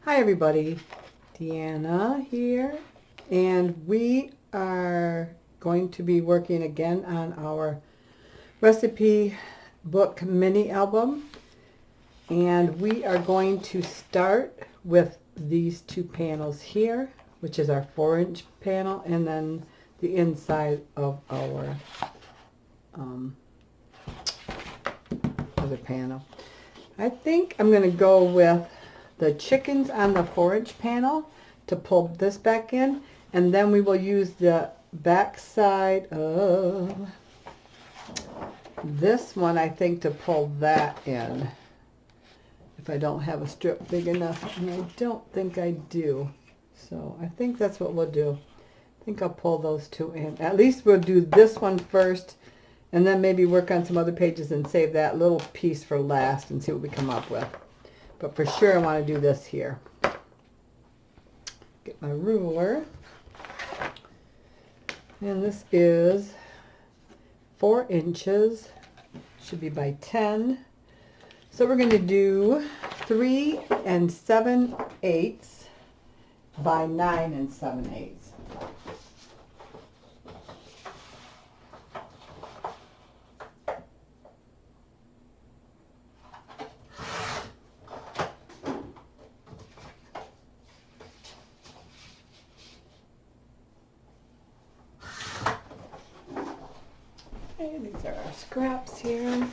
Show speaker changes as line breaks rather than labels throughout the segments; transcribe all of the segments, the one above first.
Hi everybody, Deanna here, and we are going to be working again on our recipe book mini album, and we are going to start with these two panels here, which is our 4-inch panel, and then the inside of our other panel. I think I'm going to go with the chickens on the 4-inch panel to pull this back in, and then we will use the back side of this one, I think, to pull that in if I don't have a strip big enough, and I don't think I do. So I think that's what we'll do. I think I'll pull those two in. At least we'll do this one first, and then maybe work on some other pages and save that little piece for last and see what we come up with. But for sure I want to do this here. Get my ruler. And this is 4 inches. Should be by 10. So we're going to do 3 7/8 by 9 7/8. And these are our scraps here.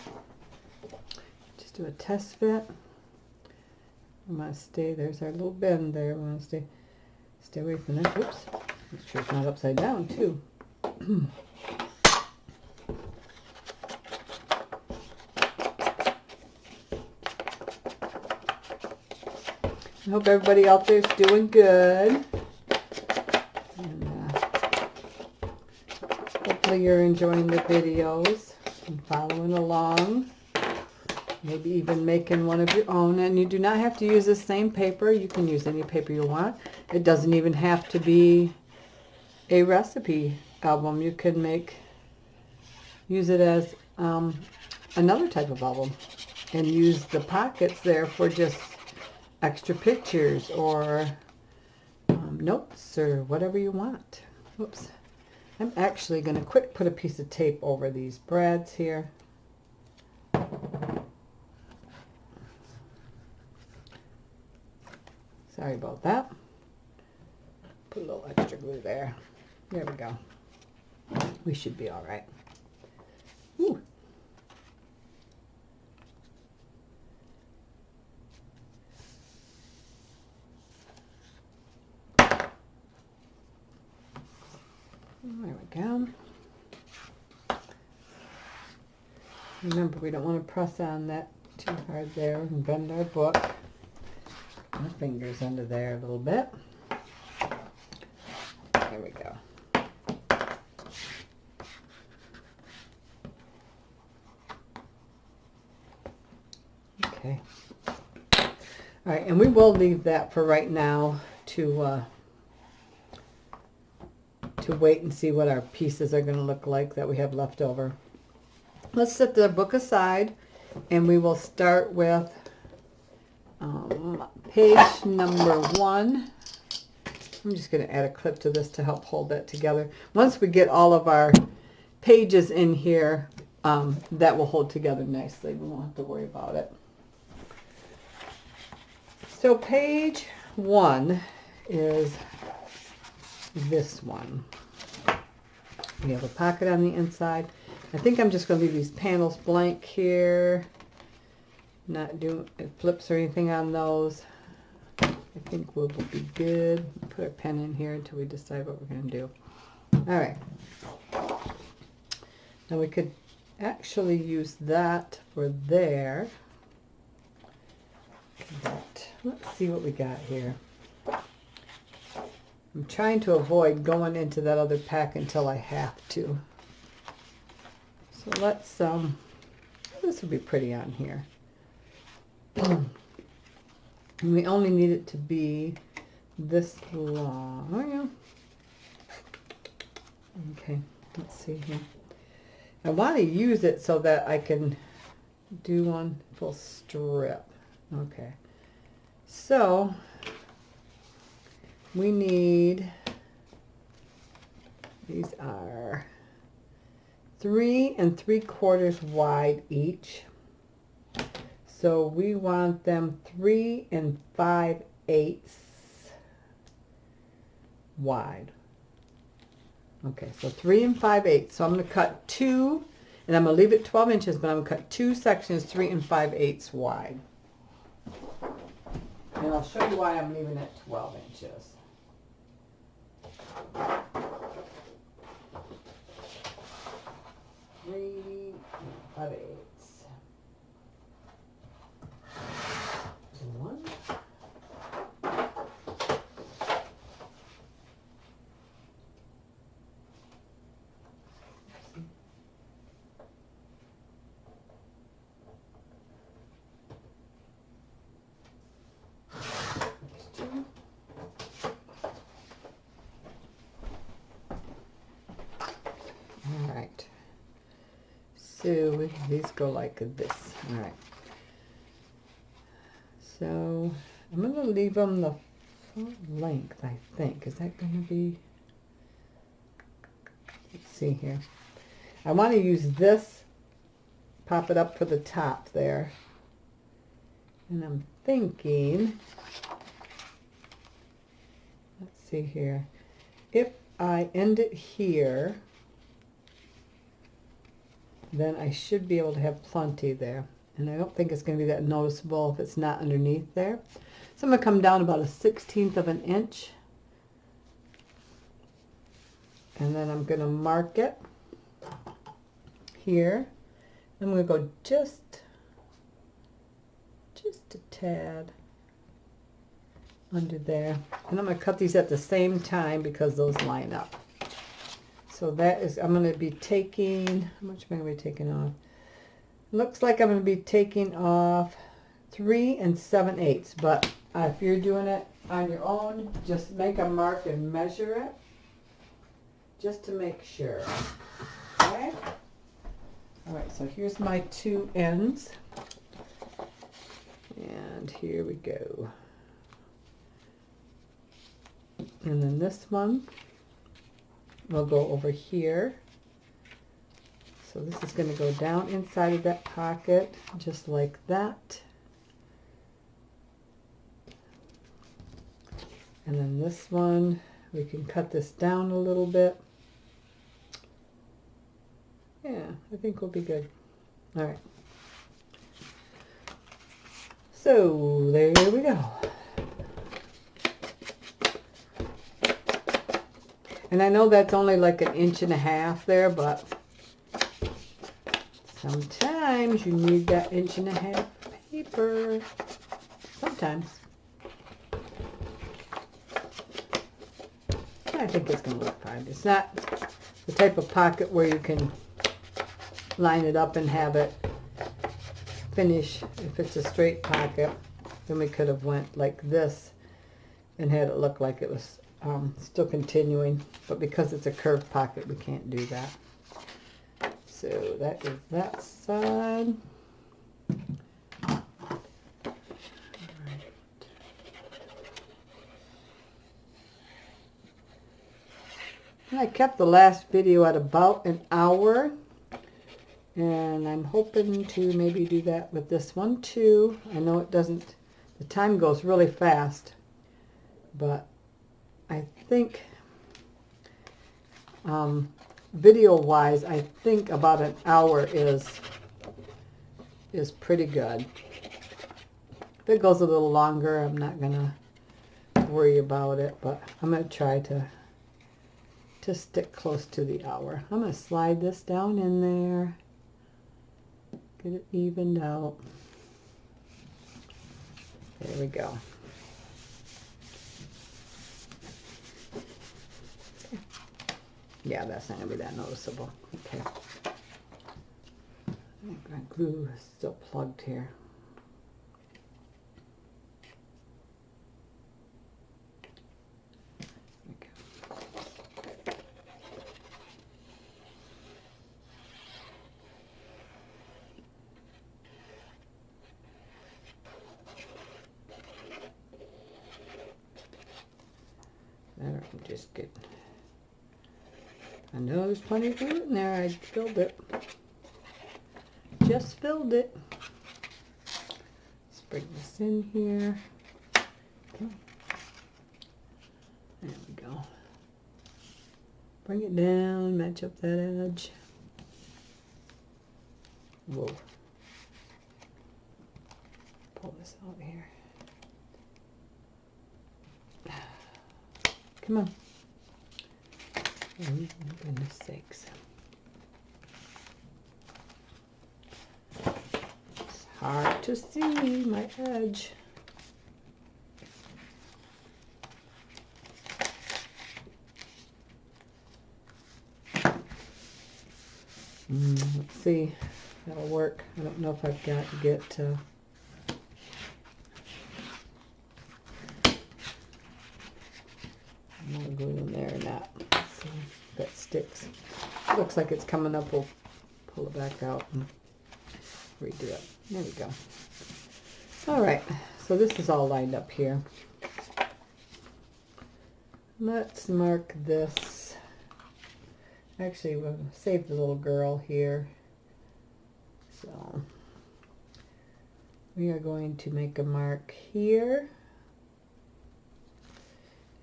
Just do a test fit. We want to stay, there's our little bend there. We want to stay away from that. Oops. Make sure it's not upside down too. I hope everybody out there is doing good. Hopefully you're enjoying the videos and following along. Maybe even making one of your own. And you do not have to use the same paper. You can use any paper you want. It doesn't even have to be a recipe album. You can use it as another type of album and use the pockets there for just extra pictures or notes or whatever you want. Oops. I'm actually going to quick put a piece of tape over these brads here. Sorry about that. Put a little extra glue there. There we go. We should be all right. Ooh. There we go. Remember, we don't want to press on that too hard there and bend our book. My fingers under there a little bit. There we go. Okay. All right, and we will leave that for right now to wait and see what our pieces are going to look like that we have left over. Let's set the book aside, and we will start with page number 1. I'm just going to add a clip to this to help hold that together. Once we get all of our pages in here, that will hold together nicely. We won't have to worry about it. So page 1 is this one. We have a pocket on the inside. I think I'm just going to leave these panels blank here. Not doing flips or anything on those. I think we'll be good. Put our pen in here until we decide what we're going to do. All right. Now we could actually use that for there. But let's see what we got here. I'm trying to avoid going into that other pack until I have to. So let's, this will be pretty on here. And we only need it to be this long. Oh, yeah. Okay, let's see here. I want to use it so that I can do one full strip. Okay. So we need, these are 3 3/4 wide each. So we want them 3 5/8 wide. Okay, so 3 5/8. So I'm going to cut 2, and I'm going to leave it 12 inches, but I'm going to cut 2 sections 3 5/8 wide. And I'll show you why I'm leaving it 12 inches. Three 5/8. One. All right. So these go like this. All right. So I'm going to leave them the full length, I think. Is that going to be... Let's see here. I want to use this, pop it up for the top there. And I'm thinking, let's see here. If I end it here, then I should be able to have plenty there. And I don't think it's going to be that noticeable if it's not underneath there. So I'm going to come down about 1/16 of an inch. And then I'm going to mark it here. I'm going to go just a tad under there. And I'm going to cut these at the same time because those line up. So that is, I'm going to be taking, how much am I going to be taking off? Looks like I'm going to be taking off 3 7/8, but if you're doing it on your own, just make a mark and measure it, just to make sure. Okay? All right, so here's my 2 ends, and here we go. And then this one will go over here. So this is going to go down inside of that pocket, just like that. And then this one, we can cut this down a little bit. Yeah, I think we'll be good. All right. So there we go. And I know that's only like 1.5 inches there, but sometimes you need that 1.5 inch paper. Sometimes. I think it's going to look fine. It's not the type of pocket where you can line it up and have it finish. If it's a straight pocket, then we could have went like this and had it look like it was still continuing. But because it's a curved pocket, we can't do that. So that is that side. I kept the last video at about an hour, and I'm hoping to maybe do that with this one too. I know it doesn't, the time goes really fast, but I think video wise, I think about an hour is pretty good. If it goes a little longer, I'm not gonna worry about it, but I'm gonna try to stick close to the hour. I'm going to slide this down in there, get it evened out. There we go. Okay. Yeah, that's not going to be that noticeable. Okay. I think my glue is still plugged here. I'm just getting, I know there's plenty of glue in there. I filled it. Just filled it. Let's bring this in here. Okay. There we go. Bring it down, match up that edge. Whoa. Pull this out here. Come on. Oh, for goodness sakes. It's hard to see my edge. Let's see. That'll work. I don't know if I've got to get more glue in there or not. Let's see if that sticks. It looks like it's coming up. We'll pull it back out and redo it. There we go. All right. So this is all lined up here. Let's mark this. Actually, we'll save the little girl here. So we are going to make a mark here,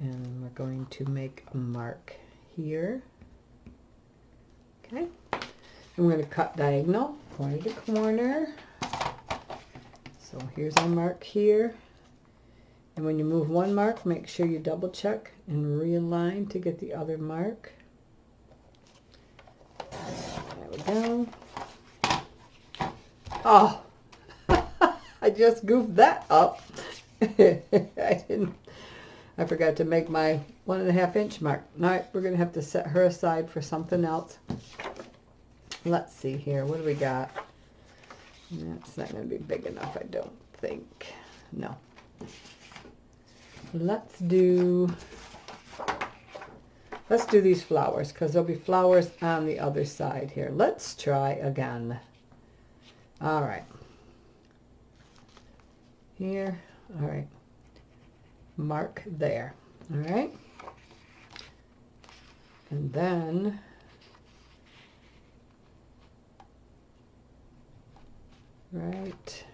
and we're going to make a mark here. Okay, and we're going to cut diagonal, corner to corner. So here's our mark here, and when you move one mark, make sure you double check and realign to get the other mark. There we go. Oh, I just goofed that up. I forgot to make my 1.5 inch mark. All right, we're going to have to set her aside for something else. Let's see here. What do we got? That's not going to be big enough, I don't think. No. Let's do these flowers, because there'll be flowers on the other side here. Let's try again. All right. Here. All right. Mark there. All right. And then right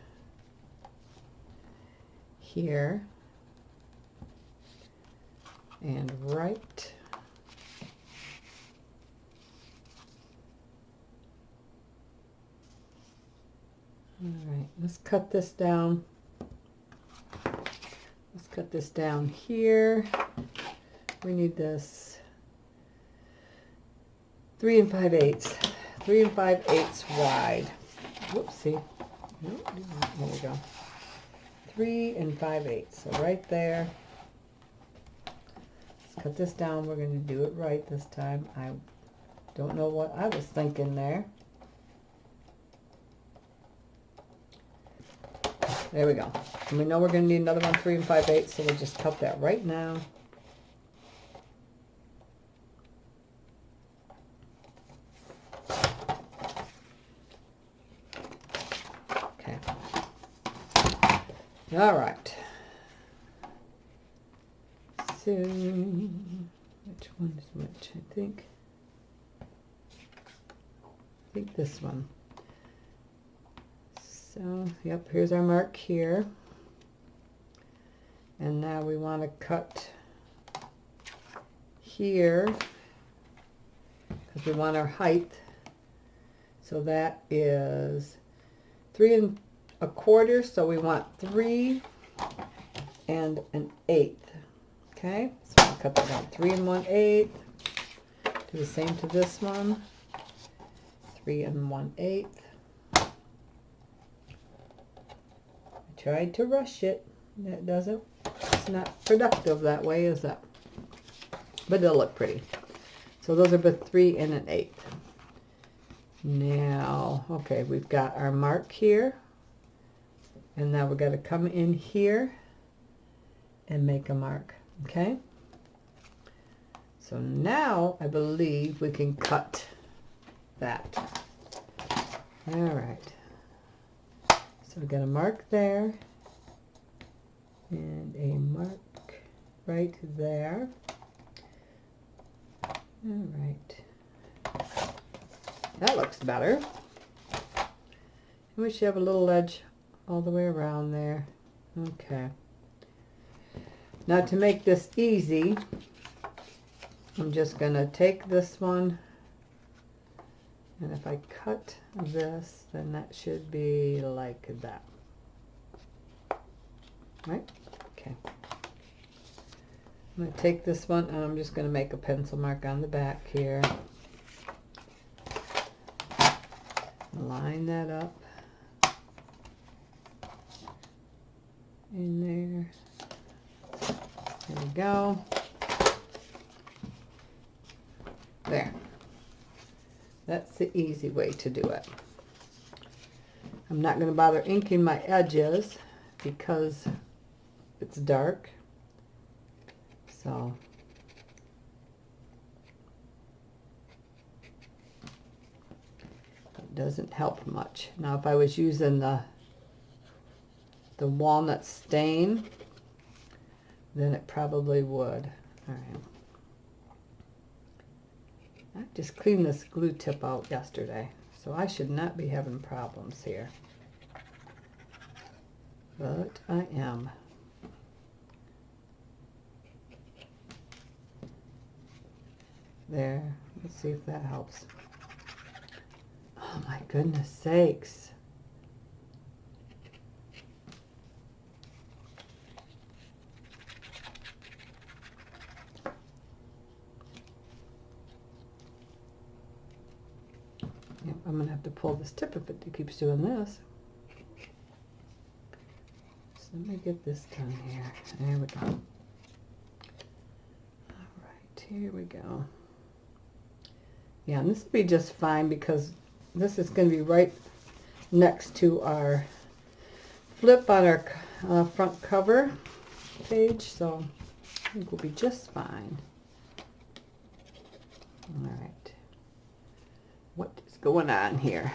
here and right all right, let's cut this down. Let's cut this down here. We need this 3 5/8. 3 5/8 wide. Whoopsie. Nope, there we go. 3 5/8. So right there. Let's cut this down. We're going to do it right this time. I don't know what I was thinking there. There we go. And we know we're going to need another one 3 5/8, so we'll just cut that right now. Okay. All right. So, which one is which? I think this one. So, yep, here's our mark here. And now we want to cut here because we want our height. So that is 3 1/4. So we want 3 1/8. Okay, so we'll cut that down. 3 1/8. Do the same to this one. 3 1/8. Tried to rush it. That doesn't, it's not productive that way, is it? But it'll look pretty. So those are both 3 1/8. Now, okay, we've got our mark here. And now we've got to come in here and make a mark. Okay? So now I believe we can cut that. All right. So we've got a mark there and a mark right there. All right. That looks better. We should have a little edge all the way around there. Okay. Now to make this easy, I'm just going to take this one, and if I cut this, then that should be like that. Right? Okay. I'm going to take this one, and I'm just going to make a pencil mark on the back here. Line that up in there. There we go. There. That's the easy way to do it. I'm not going to bother inking my edges because it's dark. So it doesn't help much. Now if I was using the walnut stain, then it probably would. All right. I just cleaned this glue tip out yesterday, so I should not be having problems here. But I am. There. Let's see if that helps. Oh my goodness sakes. I'm going to have to pull this tip if it keeps doing this. So let me get this done here. There we go. All right, here we go. Yeah, and this will be just fine because this is going to be right next to our flip on our front cover page, so I think we'll be just fine. All right. What is going on here?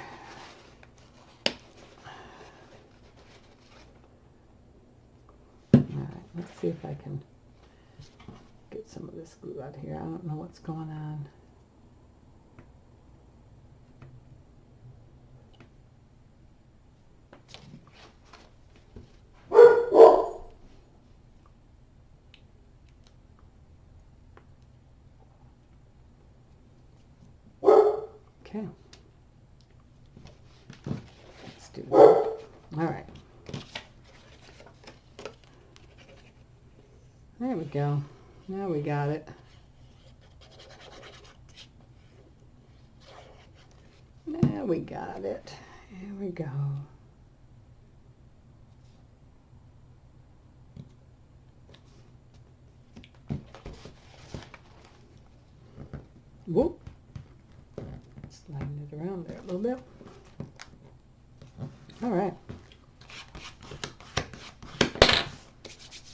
All right, let's see if I can get some of this glue out here. I don't know what's going on. Okay. Let's do that. All right. There we go. Now we got it. Now we got it. Here we go. Whoop. Sliding it around there a little bit. All right.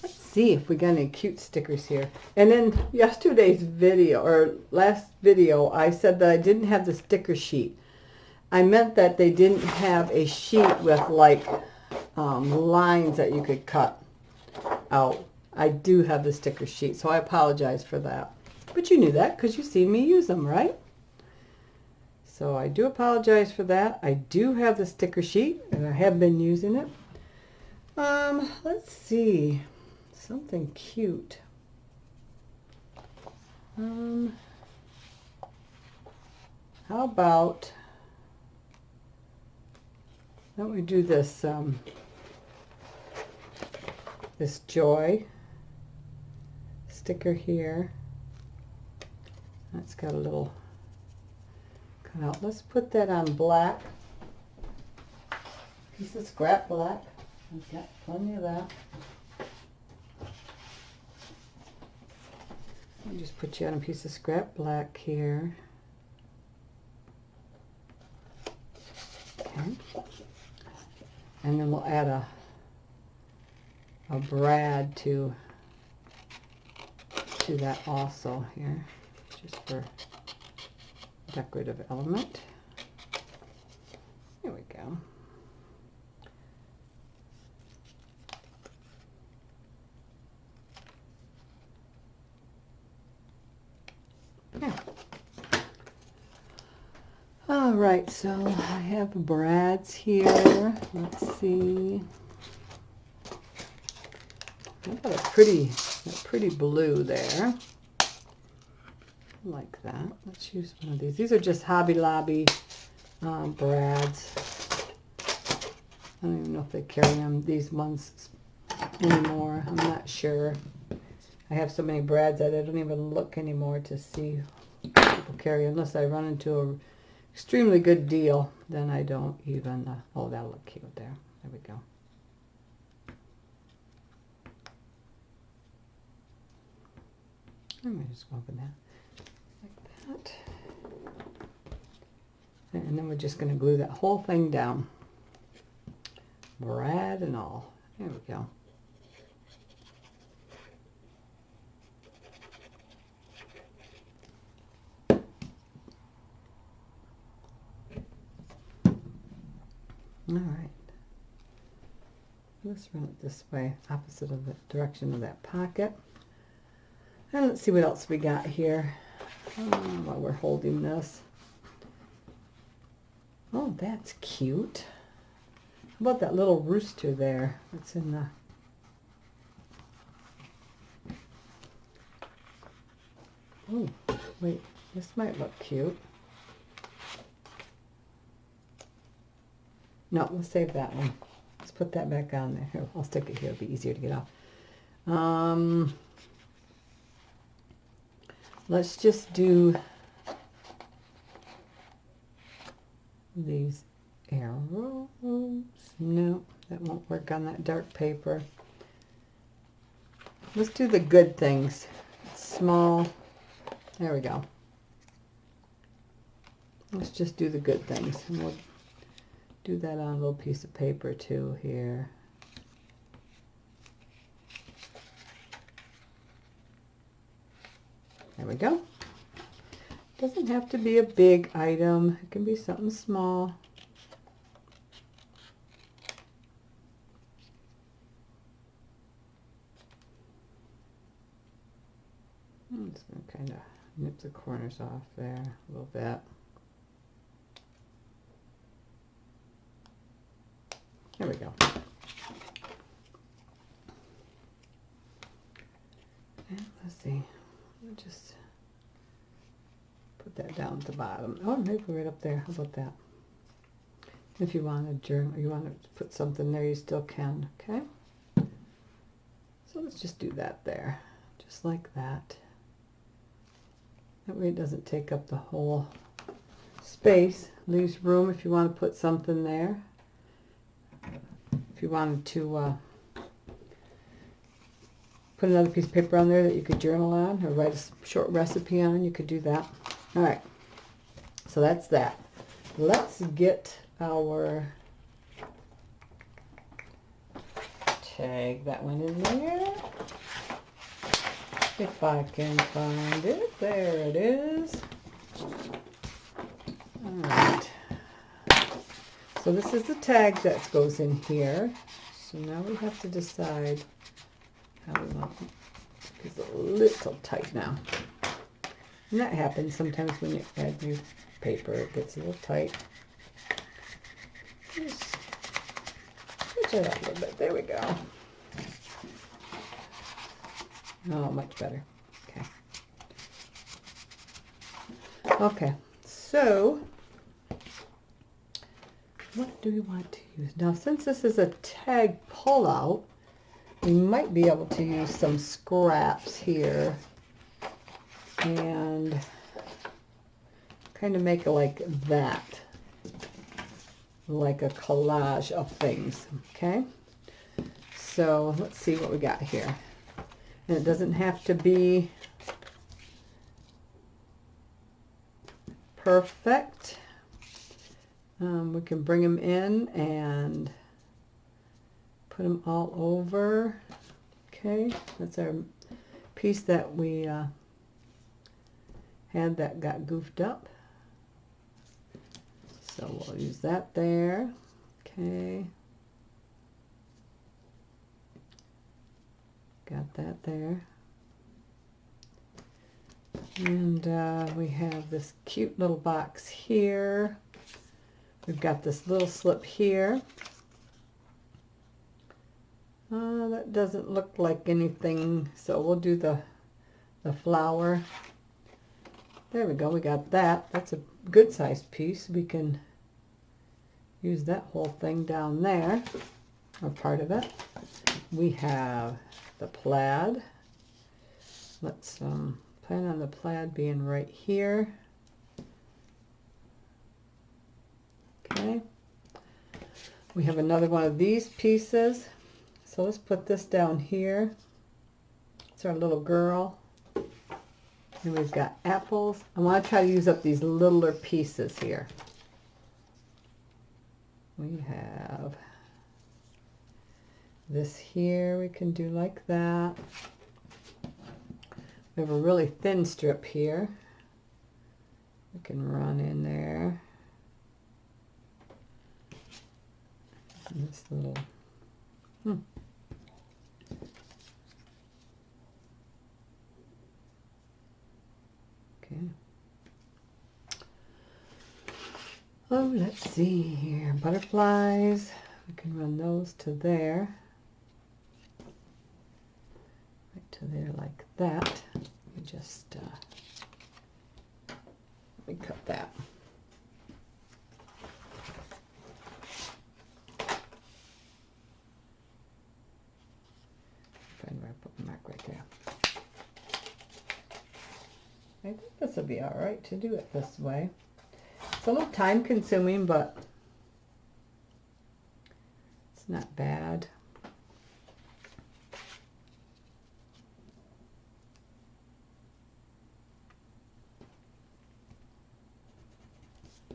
Let's see if we got any cute stickers here. And in yesterday's video, or last video, I said that I didn't have the sticker sheet. I meant that they didn't have a sheet with like lines that you could cut out. I do have the sticker sheet, so I apologize for that. But you knew that because you've seen me use them, right? So I do apologize for that. I do have the sticker sheet, and I have been using it. Let's see. Something cute. How about, why don't we do this, this joy sticker here. That's got a little cut out. Let's put that on black. Piece of scrap black. I've got plenty of that. I'll just put you on a piece of scrap black here. Okay. And then we'll add a brad to that also here, just for decorative element. There we go. Yeah, right, so I have Brad's here. Let's see. I've got a pretty blue there. Like that. Let's use one of these. These are just Hobby Lobby Brad's. I don't even know if they carry them, these ones, anymore. I'm not sure. I have so many Brads that I don't even look anymore to see if people carry, unless I run into an extremely good deal. Then I don't even, oh, that'll look cute there. There we go. I'm going to just go open that like that. And then we're just going to glue that whole thing down. Brad and all. There we go. All right. Let's run it this way, opposite of the direction of that pocket. And let's see what else we got here while we're holding this. Oh, that's cute. How about that little rooster there? That's in the... Oh, wait. This might look cute. No, let's save that one. Let's put that back on there. Here, I'll stick it here. It'll be easier to get off. Let's just do these arrows. No, that won't work on that dark paper. Let's do the good things. Small. There we go. Let's just do the good things. And we'll do that on a little piece of paper too here. There we go. Doesn't have to be a big item. It can be something small. I'm just going to kind of nip the corners off there a little bit. There we go. And let's see. We'll just put that down at the bottom. Oh, maybe right up there. How about that? If you want a journal, you want to put something there, you still can. Okay. So let's just do that there, just like that. That way it doesn't take up the whole space. Leaves room if you want to put something there. If you wanted to put another piece of paper on there that you could journal on or write a short recipe on, you could do that. All right, so that's that. Let's get our tag, that one in there. If I can find it. There it is. All right. So this is the tag that goes in here. So now we have to decide how we want it. It's a little tight now. And that happens sometimes when you add new paper. It gets a little tight. Just switch it up a little bit. There we go. Oh, much better. Okay. Okay. So what do we want to use? Now, since this is a tag pull-out, we might be able to use some scraps here and kind of make it like that, like a collage of things. Okay, so let's see what we got here. And it doesn't have to be perfect. We can bring them in and put them all over. Okay, that's our piece that we had that got goofed up. So we'll use that there. Okay. Got that there. And we have this cute little box here. We've got this little slip here. That doesn't look like anything, so we'll do the flower. There we go, we got that. That's a good sized piece. We can use that whole thing down there, or part of it. We have the plaid. Let's plan on the plaid being right here. Okay. We have another one of these pieces. So let's put this down here. It's our little girl. And we've got apples. I want to try to use up these littler pieces here. We have this here we can do like that. We have a really thin strip here. We can run in there. And this little, okay. Oh, let's see here. Butterflies. We can run those to there. Right to there like that. We just, let me cut that. Find where I put the mark right there. I think this will be all right to do it this way. It's a little time consuming, but it's not bad.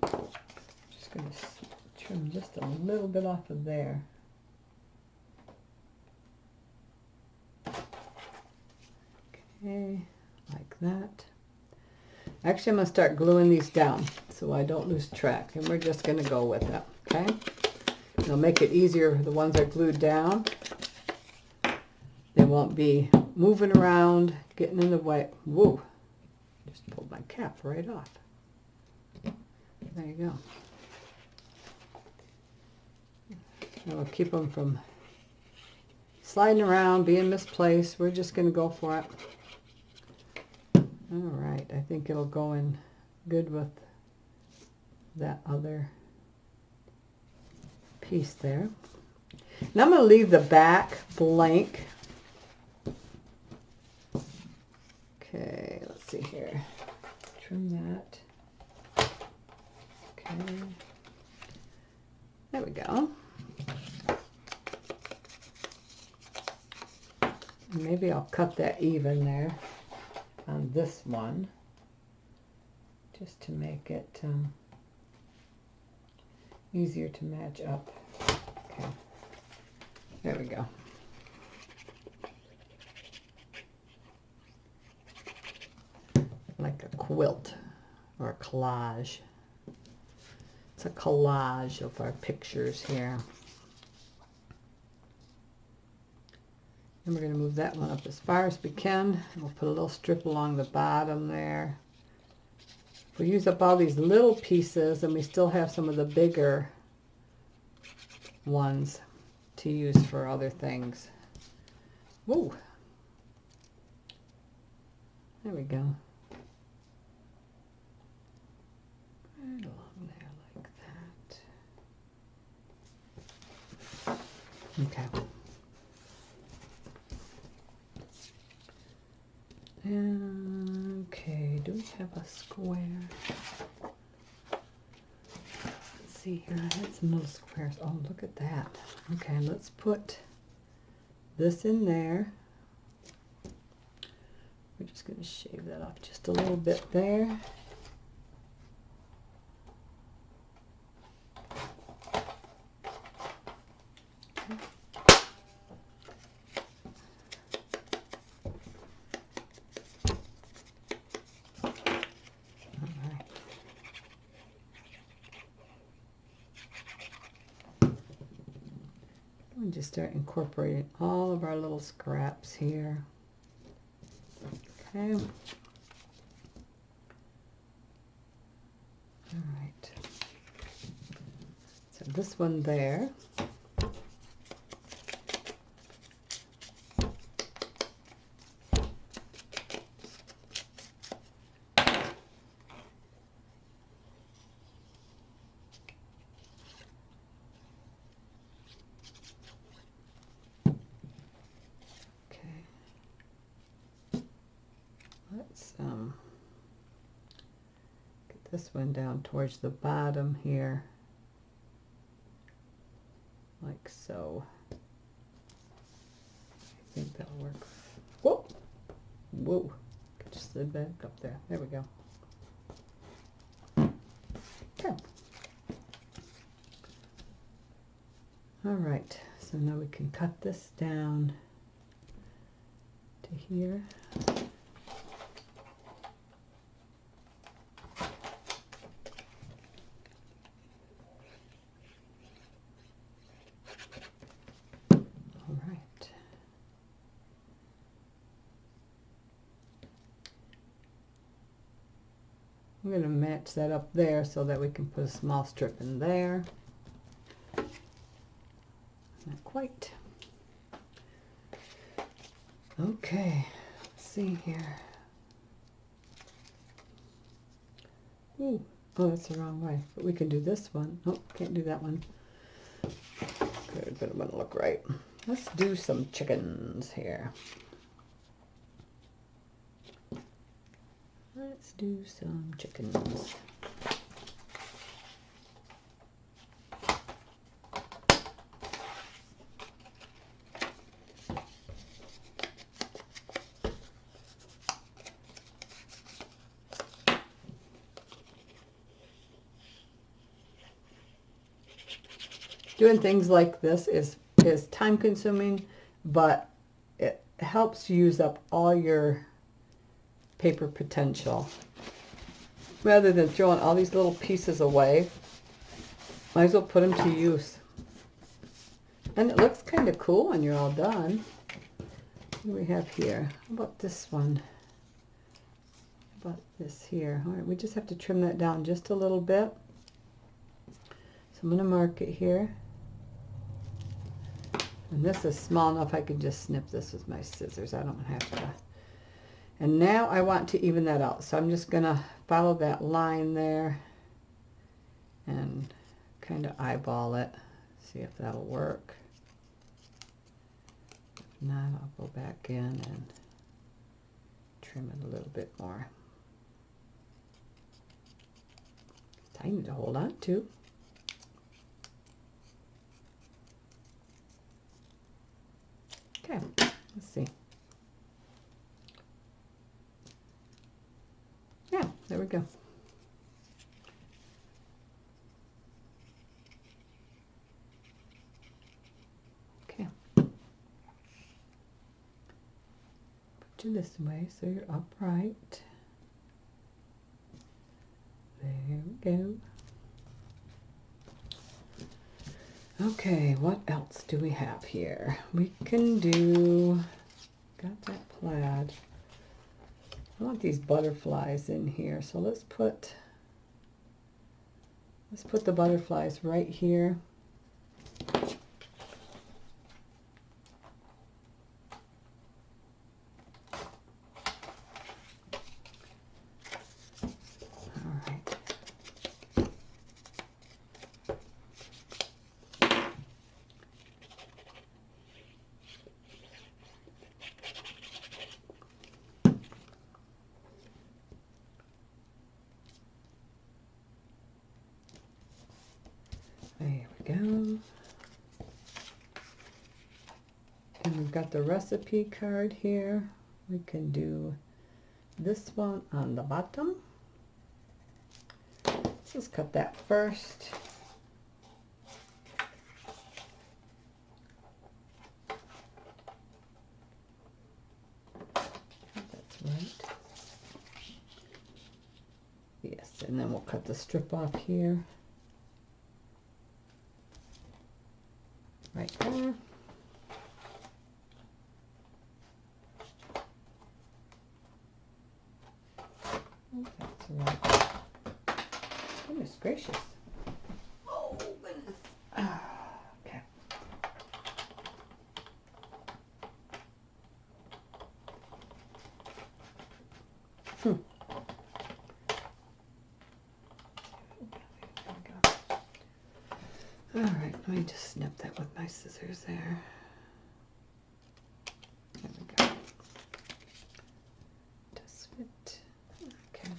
Just going to trim just a little bit off of there. Okay, like that. Actually, I'm going to start gluing these down so I don't lose track, and we're just going to go with it, okay? It'll make it easier. The ones that are glued down, they won't be moving around, getting in the way. Whoa, just pulled my cap right off. There you go. That'll keep them from sliding around, being misplaced. We're just going to go for it. All right, I think it'll go in good with that other piece there. Now I'm going to leave the back blank. Okay, let's see here. Trim that. Okay. There we go. And maybe I'll cut that even there on this one, just to make it easier to match up. Okay, there we go. Like a quilt or a collage. It's a collage of our pictures here. And we're going to move that one up as far as we can. We'll put a little strip along the bottom there. We'll use up all these little pieces, and we still have some of the bigger ones to use for other things. Whoa. There we go. Right along there like that. Okay. Okay, do we have a square? Let's see here, I had some little squares. Oh, look at that. Okay, let's put this in there. We're just going to shave that off just a little bit there. And just start incorporating all of our little scraps here. Okay. All right. So this one there. Let's get this one down towards the bottom here, like so. I think that'll work. Whoa! Whoa! Just slid back up there. There we go. Okay. All right. So now we can cut this down to here. I'm going to match that up there so that we can put a small strip in there. Not quite. Okay, let's see here. Ooh, oh, that's the wrong way. But we can do this one. Oh, can't do that one. Good, but it wouldn't look right. Let's do some chickens here. Let's do some chickens. Doing things like this is time consuming, but it helps use up all your paper potential. Rather than throwing all these little pieces away, might as well put them to use. And it looks kind of cool when you're all done. What do we have here? How about this one? How about this here? All right, we just have to trim that down just a little bit. So I'm going to mark it here. And this is small enough I can just snip this with my scissors. I don't have to. And now I want to even that out. So I'm just going to follow that line there and kind of eyeball it. See if that'll work. If not, I'll go back in and trim it a little bit more. Tiny to hold on to. Okay, let's see. Yeah, there we go. Okay. Put you this way so you're upright. There we go. Okay, what else do we have here? We can do, got that plaid. I want these butterflies in here, so let's put the butterflies right here. There we go. And we've got the recipe card here. We can do this one on the bottom. Let's just cut that first. That's right. Yes, and then we'll cut the strip off here. Right there. Oh, that's right. Goodness gracious. Oh, goodness. All right, let me just snip that with my scissors there. There we go. Just fit. Okay.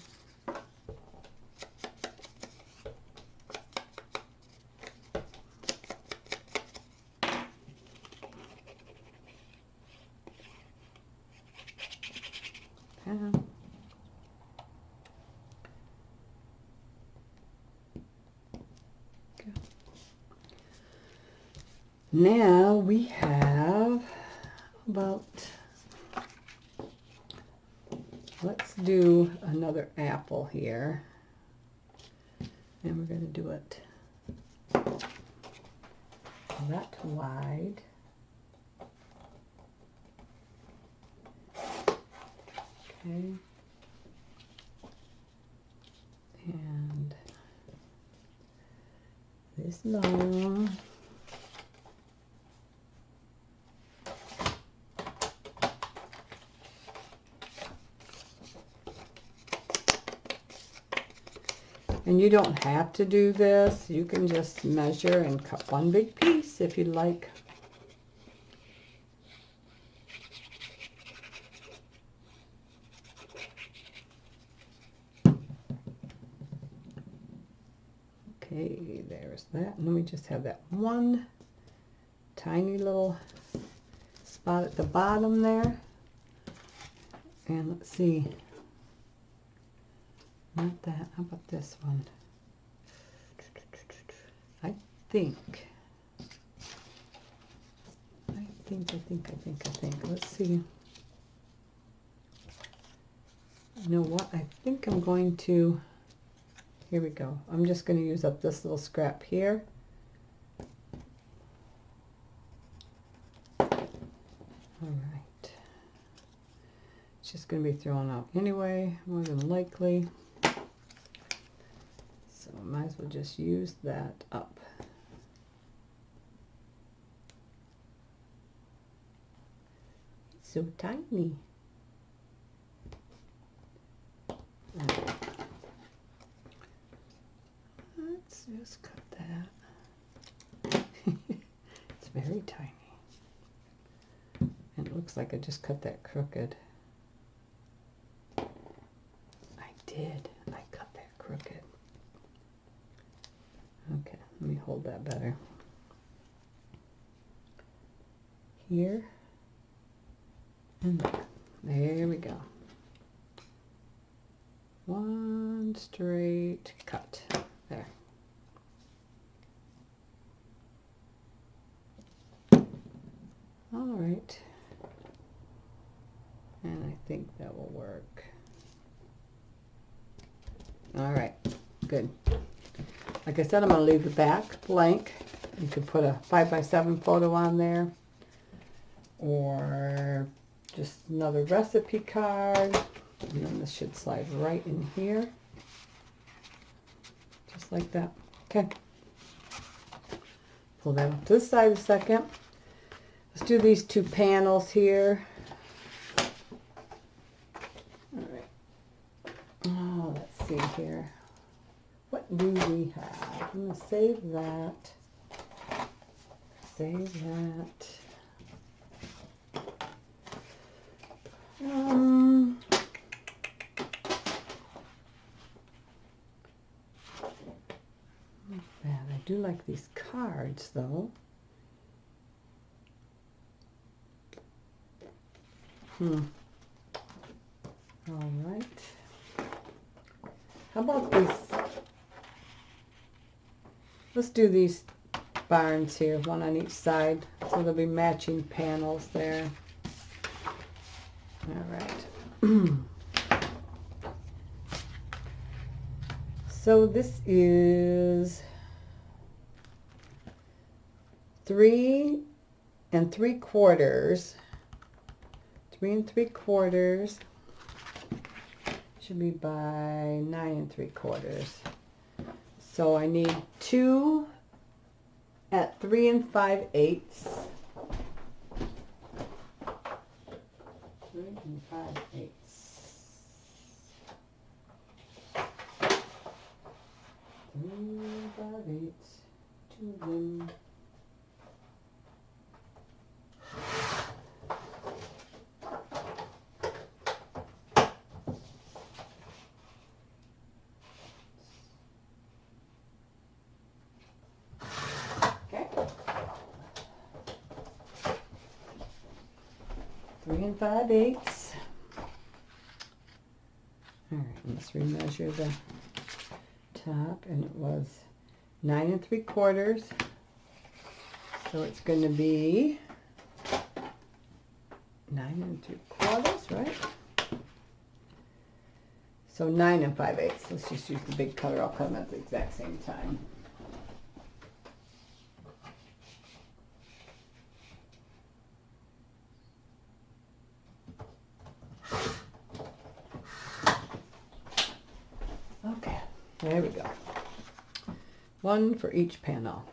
And now we have about, let's do another apple here. And we're going to do it that wide. Okay. And this long. And you don't have to do this. You can just measure and cut one big piece if you like. Okay, there's that. And then we just have that one tiny little spot at the bottom there. And let's see. Not that. How about this one? I think. Let's see. You know what? I think I'm going to, here we go. I'm just going to use up this little scrap here. All right. It's just going to be thrown out anyway, more than likely. So I might as well just use that up. It's so tiny. Let's just cut that. It's very tiny. And it looks like I just cut that crooked. I did. I cut that crooked. Okay, let me hold that better. Here. And there we go. One straight cut. There. All right. And I think that will work. All right, good. Like I said, I'm going to leave the back blank. You could put a 5x7 photo on there, or just another recipe card. And then this should slide right in here, just like that. Okay. Pull that up to the side a second. Let's do these two panels here. All right. Oh, let's see here. What do we have? I'm going to save that. Save that. Not bad. I do like these cards, though. All right. How about these? Let's do these barns here, one on each side, so there'll be matching panels there. All right. So this is 3 3/4. 3 3/4 should be by 9 3/4. So I need 2 at 3 5/8. 3 5/8. 3 5/8 to them. Okay. 3 5/8. All right, let's remeasure the top, and it was 9 3/4. So it's going to be 9 3/4, right? So 9 5/8. Let's just use the big color. I'll cut them at the exact same time. Okay, there we go. One for each panel.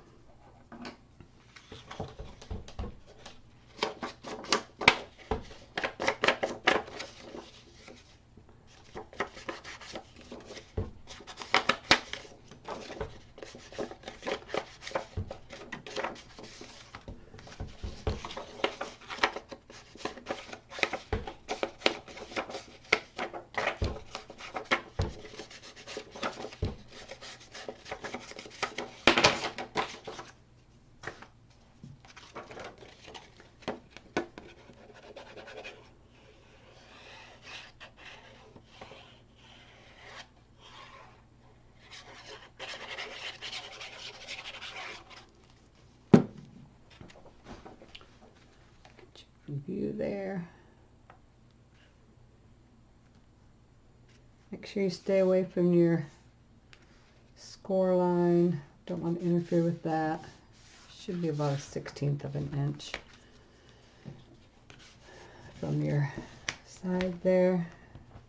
View there. Make sure you stay away from your score line. Don't want to interfere with that. Should be about 1/16 of an inch from your side there.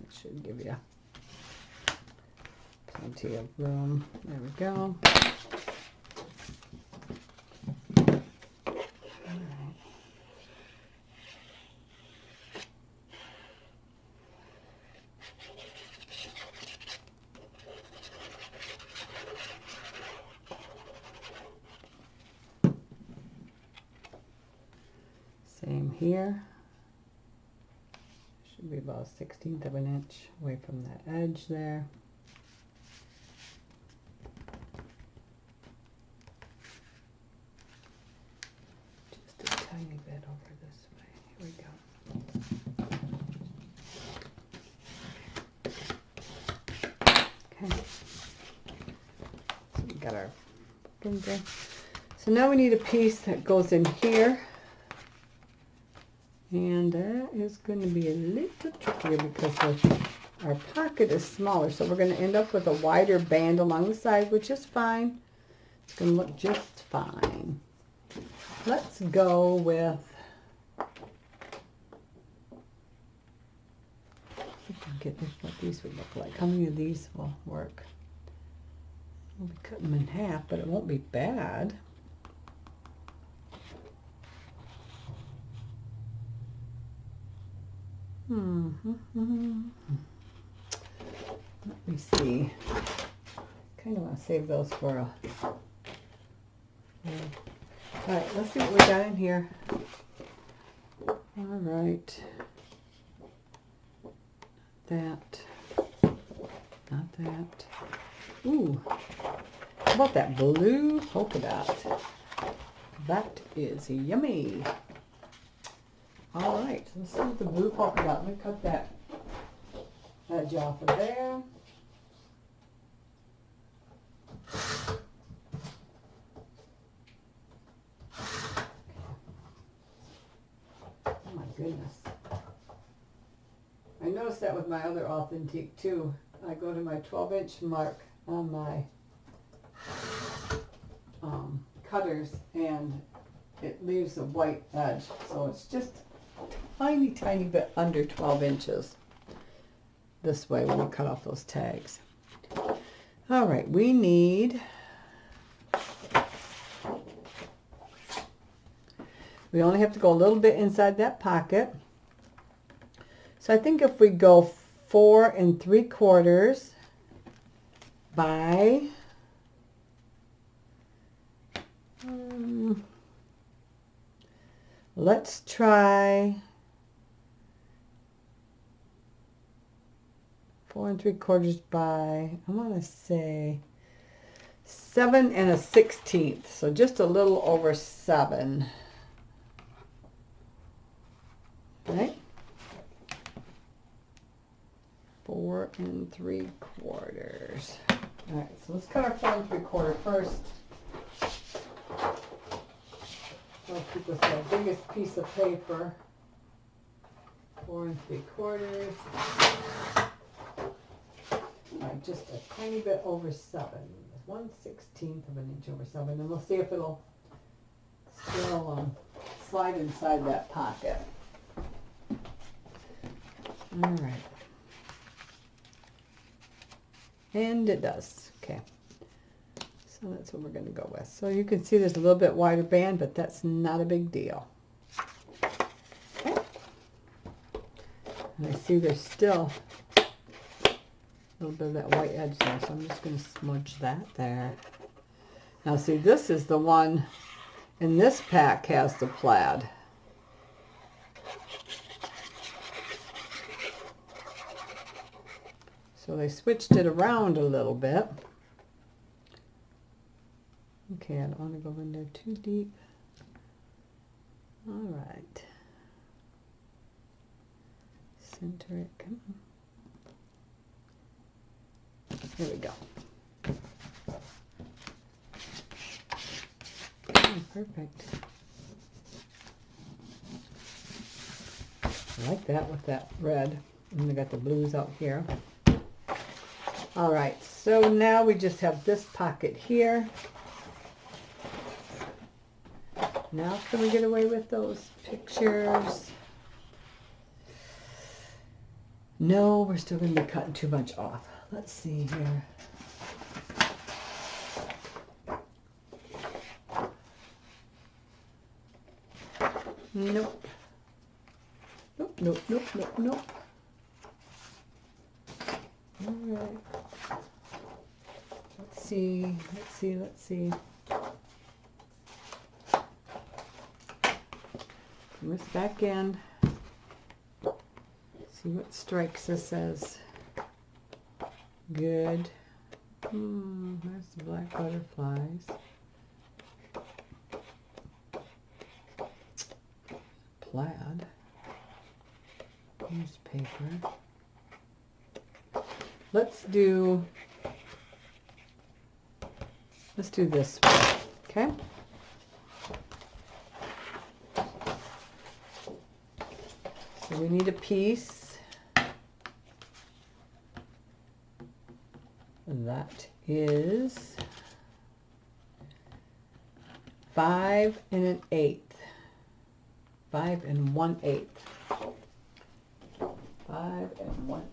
It should give you plenty of room. There we go. Same here. Should be about 1/16 of an inch away from that edge there. Just a tiny bit over this way. Here we go. Okay. So we got our bookends there. So now we need a piece that goes in here. And that is going to be a little trickier because our pocket is smaller. So we're going to end up with a wider band along the side, which is fine. It's going to look just fine. Let's go with, see if I can get this, what these would look like. How many of these will work? We'll be cutting them in half, but it won't be bad. Let me see. Kind of want to save those for a. All right, let's see what we got in here. All right. That. Not that. Ooh. How about that blue polka dot? That is yummy. All right, let's see what the blue polka dot. Let me cut that edge off of there. Oh my goodness. I noticed that with my other Authentique too. I go to my 12-inch mark on my cutters and it leaves a white edge. So it's just tiny bit under 12 inches this way when we cut off those tags. All right, we need, we only have to go a little bit inside that pocket. So I think if we go 4 3/4 by Let's try 4 3/4 by, I want to say 7 1/16, so just a little over 7. Right? 4 3/4. All right, so let's cut our 4 3/4 first. I'll keep this the biggest piece of paper. 4 3/4. All right, just a tiny bit over 7. 1/16 of an inch over 7, and we'll see if it'll still slide inside that pocket. All right. And it does. Okay. So that's what we're going to go with. So you can see there's a little bit wider band, but that's not a big deal. Okay. And I see there's still a little bit of that white edge there, so I'm just going to smudge that there. Now see, this is the one in this pack has the plaid. So they switched it around a little bit. Okay, I don't want to go in there too deep. All right. Center it. Come on. There we go. Oh, perfect. I like that with that red. And we got the blues out here. All right, so now we just have this pocket here. Now can we get away with those pictures? No, we're still going to be cutting too much off. Let's see here. Nope. Nope, nope, nope, nope, nope. All right. Let's see, let's see, let's see. Bring this back in. See what strikes us as good. There's the black butterflies. Plaid. Newspaper. Let's do this one, okay? So we need a piece that is 5 1/8. 5 1/8. 5 1/8.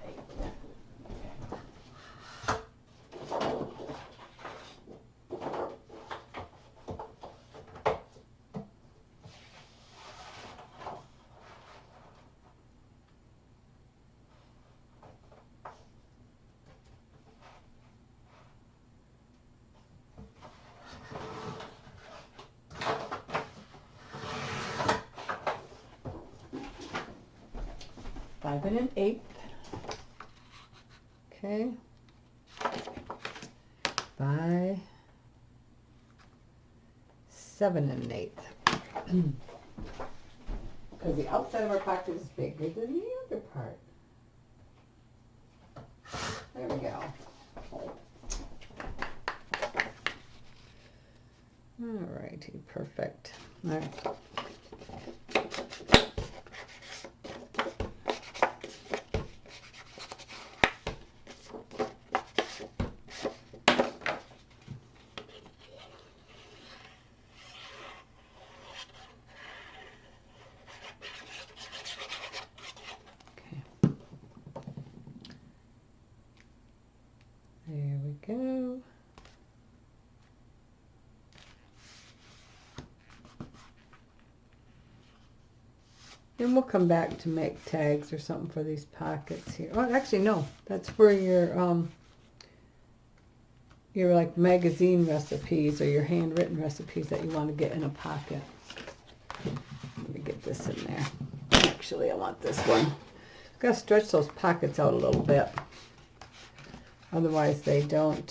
5 1/8. Okay. 7 1/8. Because the outside of our pocket is bigger than the other part. There we go. Alrighty, perfect. All right. There we go. Then we'll come back to make tags or something for these pockets here. Oh, actually, no. That's for your your like magazine recipes or your handwritten recipes that you want to get in a pocket. Let me get this in there. Actually, I want this one. I've got to stretch those pockets out a little bit. Otherwise, they don't.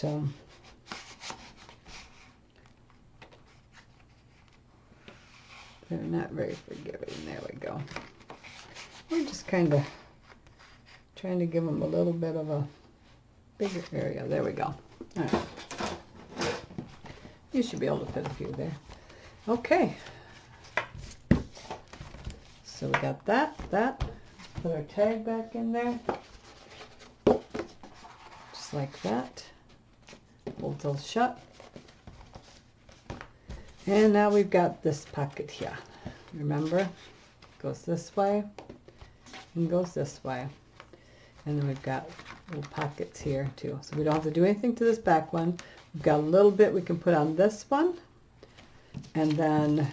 They're not very forgiving. There we go. We're just kind of trying to give them a little bit of a bigger area. There we go. All right. You should be able to fit a few there. Okay. So we got that. Put our tag back in there. Just like that. Hold those shut. And now we've got this pocket here. Remember? Goes this way and goes this way. And then we've got little pockets here too. So we don't have to do anything to this back one. We've got a little bit we can put on this one. And then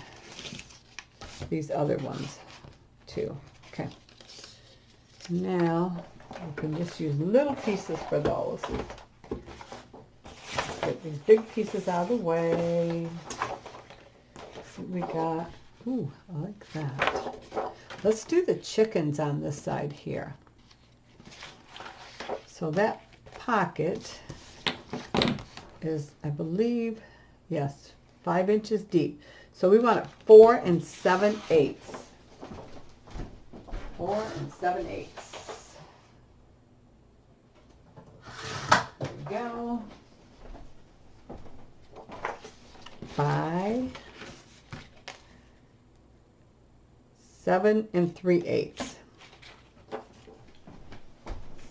these other ones too. Okay. Now we can just use little pieces for those. Get these big pieces out of the way. See what we got. Ooh, I like that. Let's do the chickens on this side here. So that pocket is, I believe, yes, 5 inches deep. So we want it 4 7/8. 4 7/8. There we go. 5 7 3/8.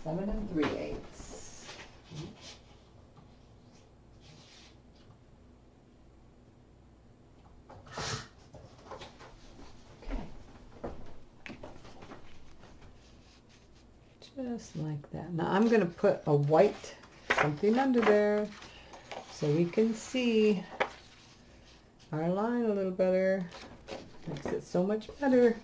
7 3/8. Okay. Just like that. Now I'm going to put a white something under there so we can see our line a little better. Makes it so much better.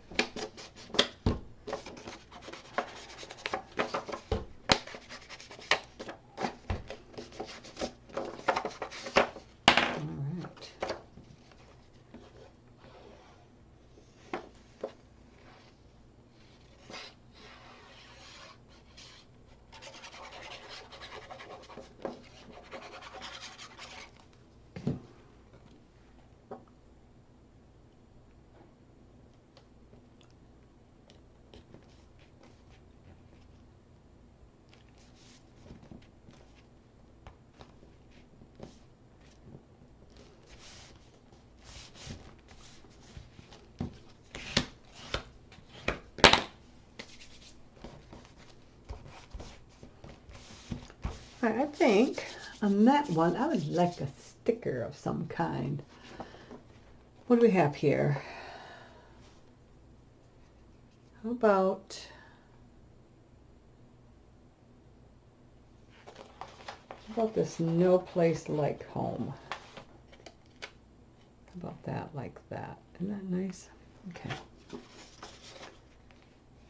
I think on that one, I would like a sticker of some kind. What do we have here? How about this no place like home? How about that, like that? Isn't that nice? Okay.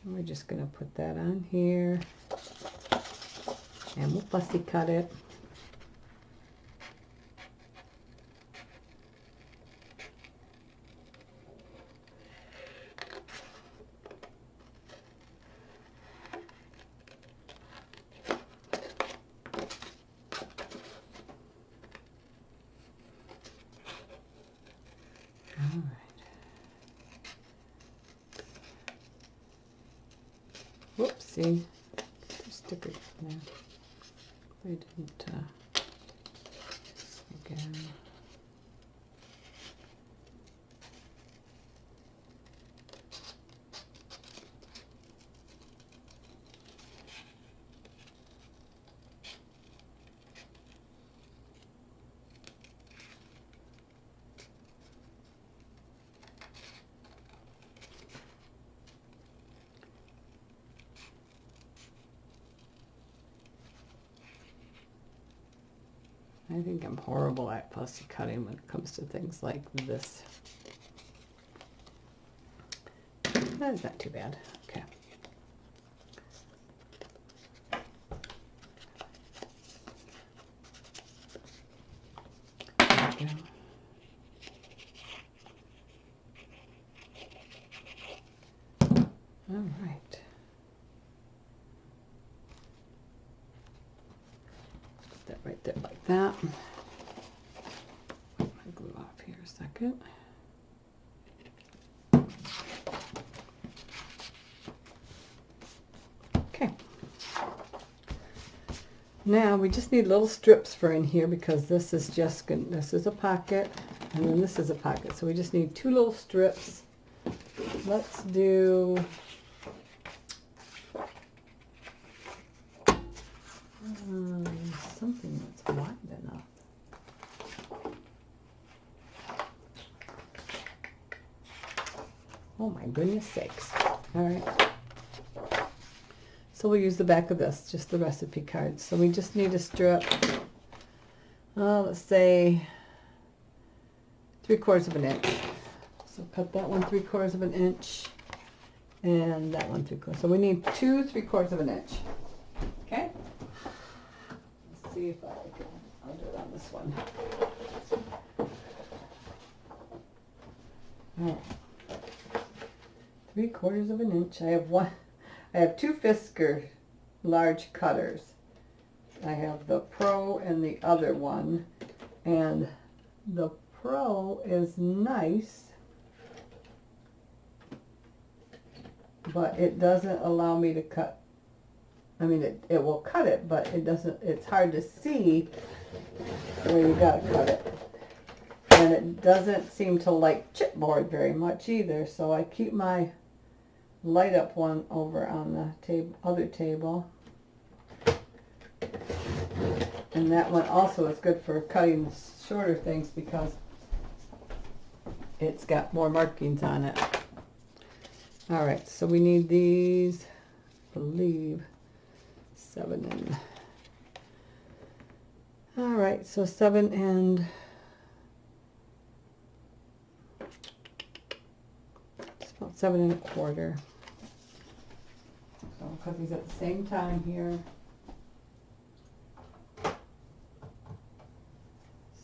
And we're just going to put that on here. And we'll fussy cut it. All right. Whoopsie. Stick it in there. I didn't, again. I think I'm horrible at fussy cutting when it comes to things like this. That's not too bad. Okay. All right. Put that right there like that. Put my glue off here a second. Okay. Now we just need little strips for in here because this is just good. This is a pocket and then this is a pocket. So we just need 2 little strips. Let's do something that's wide enough. Oh my goodness sakes. All right. So we'll use the back of this, just the recipe card. So we just need a strip, let's say 3/4 of an inch. So cut that one 3/4 of an inch and that one 3/4. So we need 2 3/4 of an inch. Okay? Let's see if I'll do it on this one. All right. 3/4 of an inch. I have 2 Fisker large cutters. I have the Pro and the other one. And the Pro is nice, but it doesn't allow me to cut. I mean, it will cut it, but it doesn't, it's hard to see where you gotta cut it. And it doesn't seem to like chipboard very much either, so I keep my light up one over on the other table, and that one also is good for cutting shorter things because it's got more markings on it. All right, so we need these, I believe 7 and all right, so 7 and just about 7 1/4. So cut these at the same time here.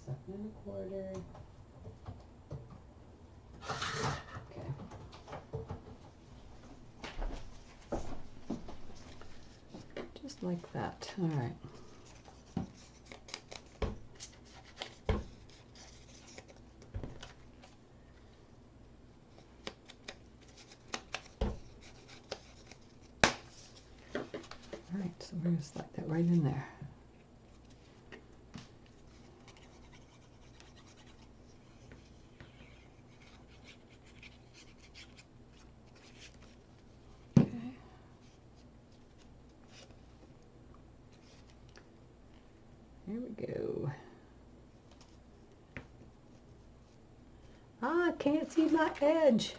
7 1/4. Okay. Just like that. All right. All right, so we're going to slide that right in there. Okay. Here we go. Ah, I can't see my edge.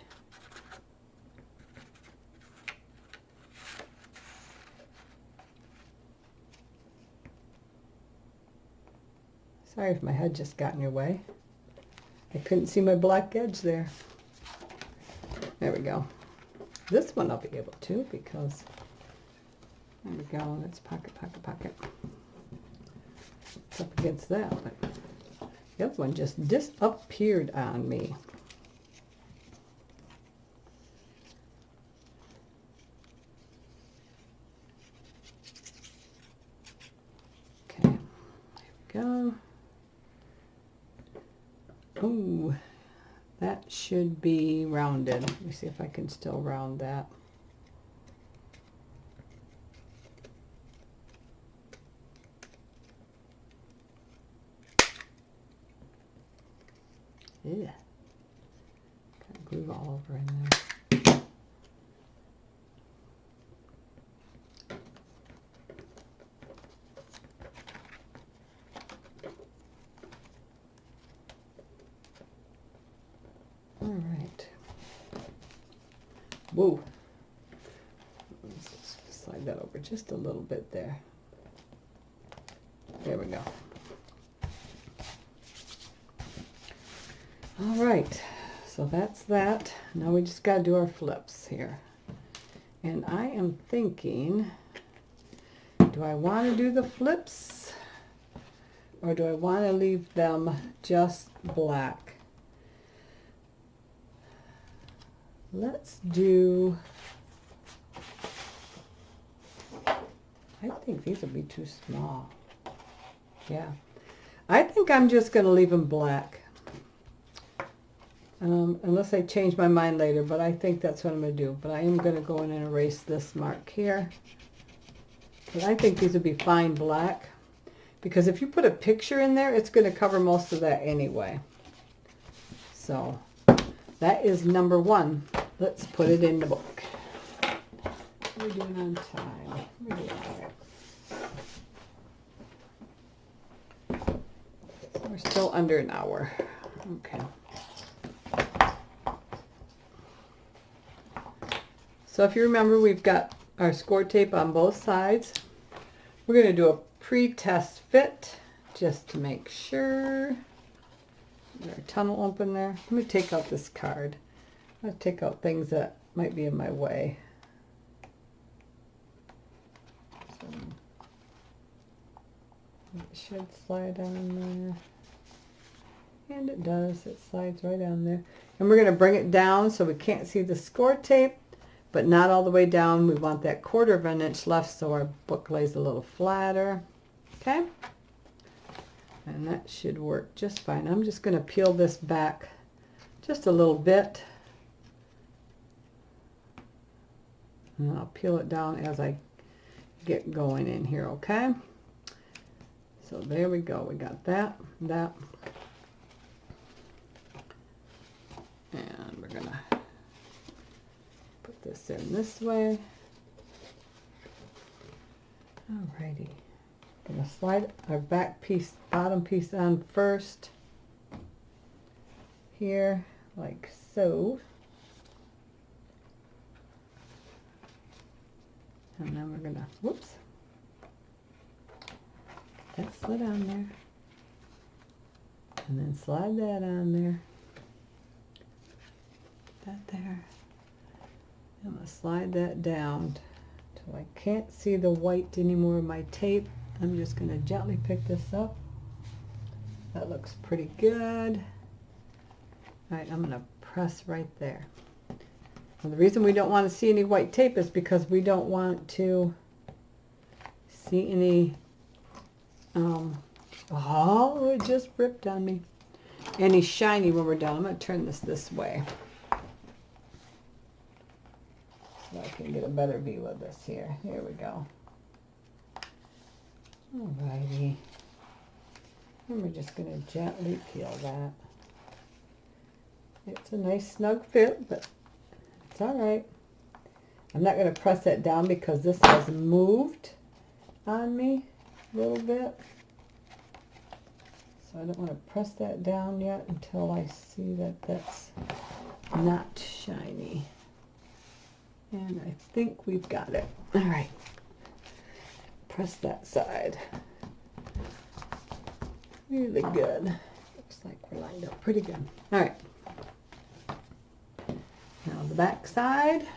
Sorry if my head just got in your way. I couldn't see my black edge there. There we go. This one I'll be able to because, there we go, that's pocket, pocket, pocket. It's up against that, but the other one just disappeared on me. Okay, there we go. Oh, that should be rounded. Let me see if I can still round that. Yeah. Got glue all over in there. All right. Whoa. Let's slide that over just a little bit there. There we go. All right, so that's that. Now we just got to do our flips here. And I am thinking, do I want to do the flips or do I want to leave them just black? Let's do I think these will be too small. Yeah. I think I'm just going to leave them black. Unless I change my mind later, but I think that's what I'm going to do. But I am going to go in and erase this mark here. But I think these would be fine black. Because if you put a picture in there, it's going to cover most of that anyway. So that is number 1. Let's put it in the book. We're doing on time. We're doing all right. We're still under an hour. Okay. So if you remember, we've got our score tape on both sides. We're going to do a pre-test fit just to make sure. Our tunnel open there. Let me take out this card. I'll take out things that might be in my way. So it should slide on there. And it does. It slides right on there. And we're going to bring it down so we can't see the score tape, but not all the way down. We want that 1/4 of an inch left so our book lays a little flatter. Okay? And that should work just fine. I'm just going to peel this back just a little bit. And I'll peel it down as I get going in here, okay? So there we go. We got that. And we're going to put this in this way. Alrighty. Going to slide our back piece, bottom piece on first. Here, like so. And then we're going to, whoops, get that slid on there. And then slide that on there. That there. I'm going to slide that down till I can't see the white anymore of my tape. I'm just going to gently pick this up. That looks pretty good. All right, I'm going to press right there. Well, the reason we don't want to see any white tape is because we don't want to see any, oh, it just ripped on me. Any shiny when we're done. I'm going to turn this way so I can get a better view of this here. Here we go. Alrighty. And we're just going to gently peel that. It's a nice snug fit, but it's alright. I'm not going to press that down because this has moved on me a little bit. So I don't want to press that down yet until I see that that's not shiny. And I think we've got it. Alright. Press that side. Really good. Looks like we're lined up pretty good. Alright. Now the back side.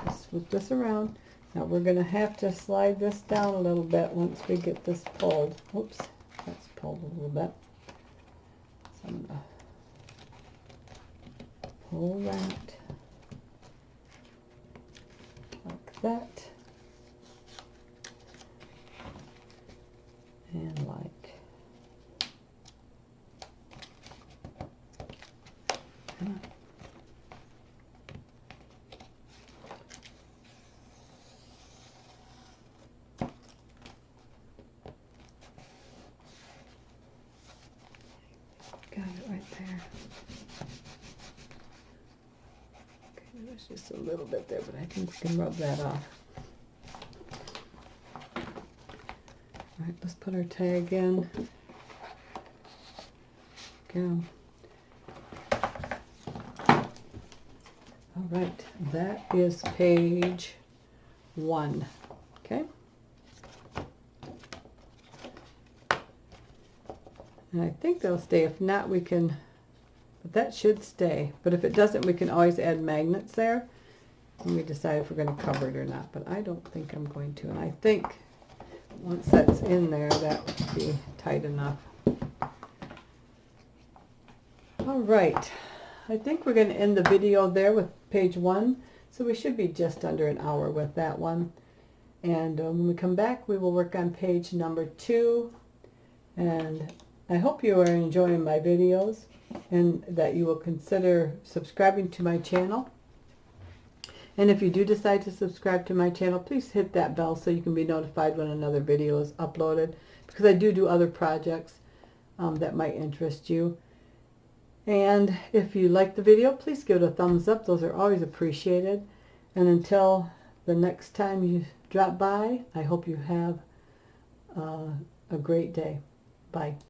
Just flip this around. Now we're going to have to slide this down a little bit once we get this pulled. Whoops. That's pulled a little bit. So I'm going to pull that like that. And like that. Got it right there. Okay, there's just a little bit there, but I think we can rub that off. All right, let's put our tag in. Go. All right, that is page 1. Okay. And I think they'll stay. If not, we can, but that should stay. But if it doesn't, we can always add magnets there. And we decide if we're going to cover it or not. But I don't think I'm going to. And I think once that's in there, that would be tight enough. All right. I think we're going to end the video there with page 1. So we should be just under an hour with that one. And when we come back, we will work on page number 2. And I hope you are enjoying my videos and that you will consider subscribing to my channel. And if you do decide to subscribe to my channel, please hit that bell so you can be notified when another video is uploaded, because I do other projects that might interest you. And if you like the video, please give it a thumbs up. Those are always appreciated. And until the next time you drop by, I hope you have a great day. Bye.